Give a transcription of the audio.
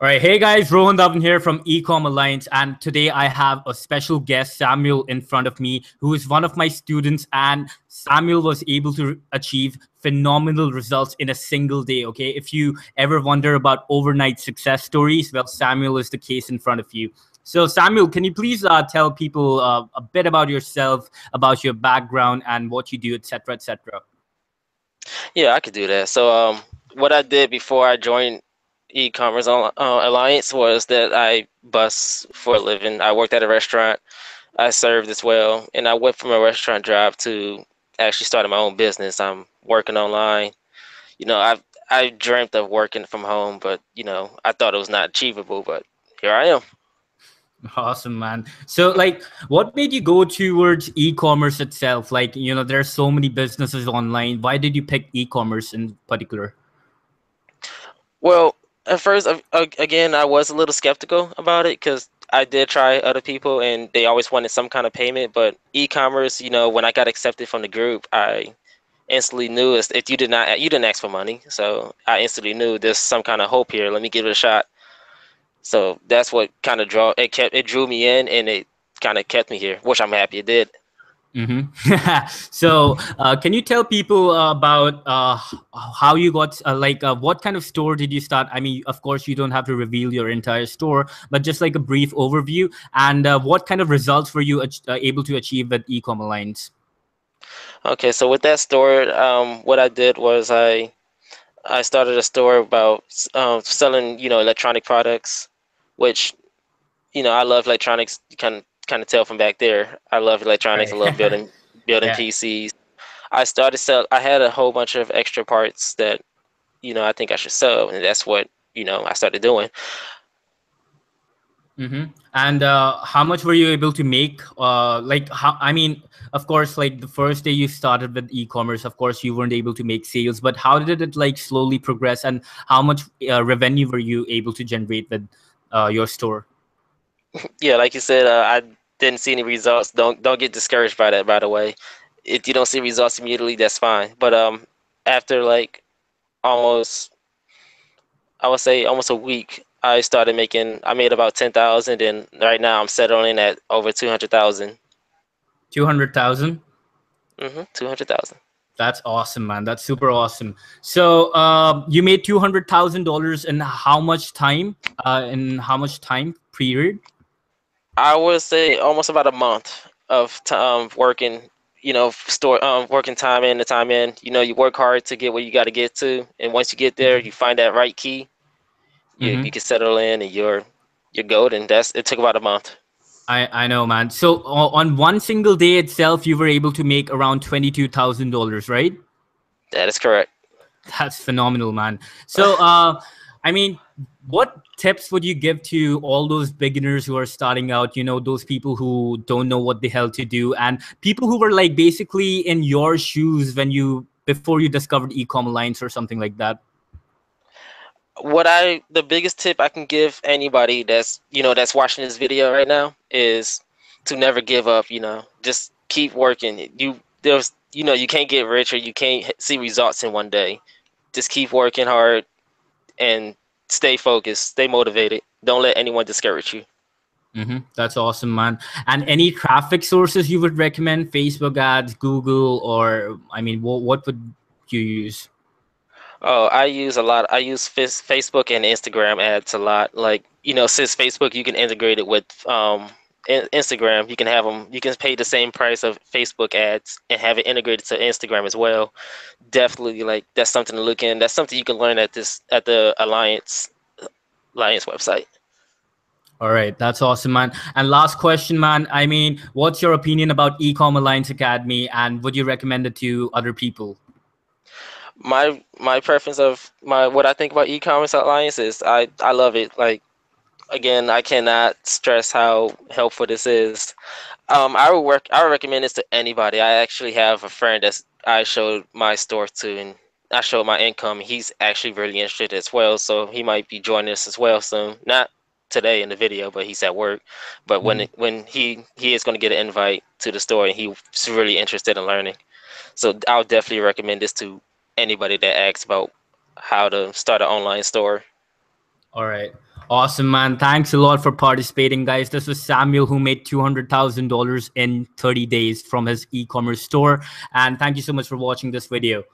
All right, hey guys, Rohan Dhawan here from Ecom Alliance, and today I have a special guest, Samuel, in front of me, who is one of my students, and Samuel was able to achieve phenomenal results in a single day. Okay, if you ever wonder about overnight success stories, well, Samuel is the case in front of you. So, Samuel, can you please tell people a bit about yourself, about your background, and what you do, etc., etc.? Yeah, I could do that. What I did before I joined e-commerce alliance was that I bus for a living. I worked at a restaurant. I served as well, and I went from a restaurant job to actually starting my own business. I'm working online. I dreamt of working from home, but I thought it was not achievable. But here I am. Awesome, man. So, like, what made you go towards e-commerce itself? Like, there are so many businesses online. Why did you pick e-commerce in particular? Well, at first, again, I was a little skeptical about it because I did try other people and they always wanted some kind of payment. But e-commerce, when I got accepted from the group, I instantly knew if you didn't ask for money, so I instantly knew there's some kind of hope here. Let me give it a shot. So that's what kind of it drew me in, and it kind of kept me here, which I'm happy it did. So, can you tell people about how you got, what kind of store did you start? I mean, of course, you don't have to reveal your entire store, but just like a brief overview. And what kind of results were you able to achieve with Ecom Alliance? Okay, so with that store, what I did was I started a store about selling electronic products, which I love electronics. You can kind of tell from back there. I love electronics. I Right. love building Yeah. PCs. I had a whole bunch of extra parts that I think I should sell, and that's what I started doing. And how much were you able to make? I mean, of course, like the first day you started with e-commerce, of course, you weren't able to make sales, but how did it like slowly progress, and how much revenue were you able to generate with your store? Yeah, like you said, I didn't see any results. Don't get discouraged by that. By the way, if you don't see results immediately, that's fine. But after like almost, I would say almost a week, I made about 10,000, and right now I'm settling at over 200,000. 200,000. 200,000. That's awesome, man. That's super awesome. So you made $200,000 in how much time? In how much time period? I would say almost about a month of working. Working time in the time in. You work hard to get where you got to get to, and once you get there, you find that right key. You Mm-hmm. can settle in, and you're golden. It took about a month. I know, man. So on one single day itself, you were able to make around $22,000, right? That is correct. That's phenomenal, man. So, I mean, what tips would you give to all those beginners who are starting out? Those people who don't know what the hell to do, and people who were like basically in your shoes before you discovered Ecom Alliance or something like that. The biggest tip I can give anybody that's watching this video right now is to never give up. Just keep working. You can't get rich or you can't see results in one day. Just keep working hard and stay focused, stay motivated. Don't let anyone discourage you. That's awesome, man. And any traffic sources you would recommend? Facebook ads, Google, or I mean, what would you use? Oh, I use a lot. I use Facebook and Instagram ads a lot. Like, since Facebook, you can integrate it with Instagram. You can have them. You can pay the same price of Facebook ads and have it integrated to Instagram as well. Definitely, like that's something to look in. That's something you can learn at the Alliance website. All right, that's awesome, man. And last question, man. I mean, what's your opinion about Ecom Alliance Academy, and would you recommend it to other people? My preference of my what I think about e-commerce Alliance is I love it. Like again, I cannot stress how helpful this is. I would recommend this to anybody. I actually have a friend that I showed my store to, and I showed my income. He's actually really interested as well, so he might be joining us as well soon. Not today in the video, but he's at work. But Mhm. when he is going to get an invite to the store, and he's really interested in learning. So I'll definitely recommend this to anybody that asks about how to start an online store. All right. Awesome, man. Thanks a lot for participating, guys. This was Samuel, who made $200,000 in 30 days from his e-commerce store. And thank you so much for watching this video.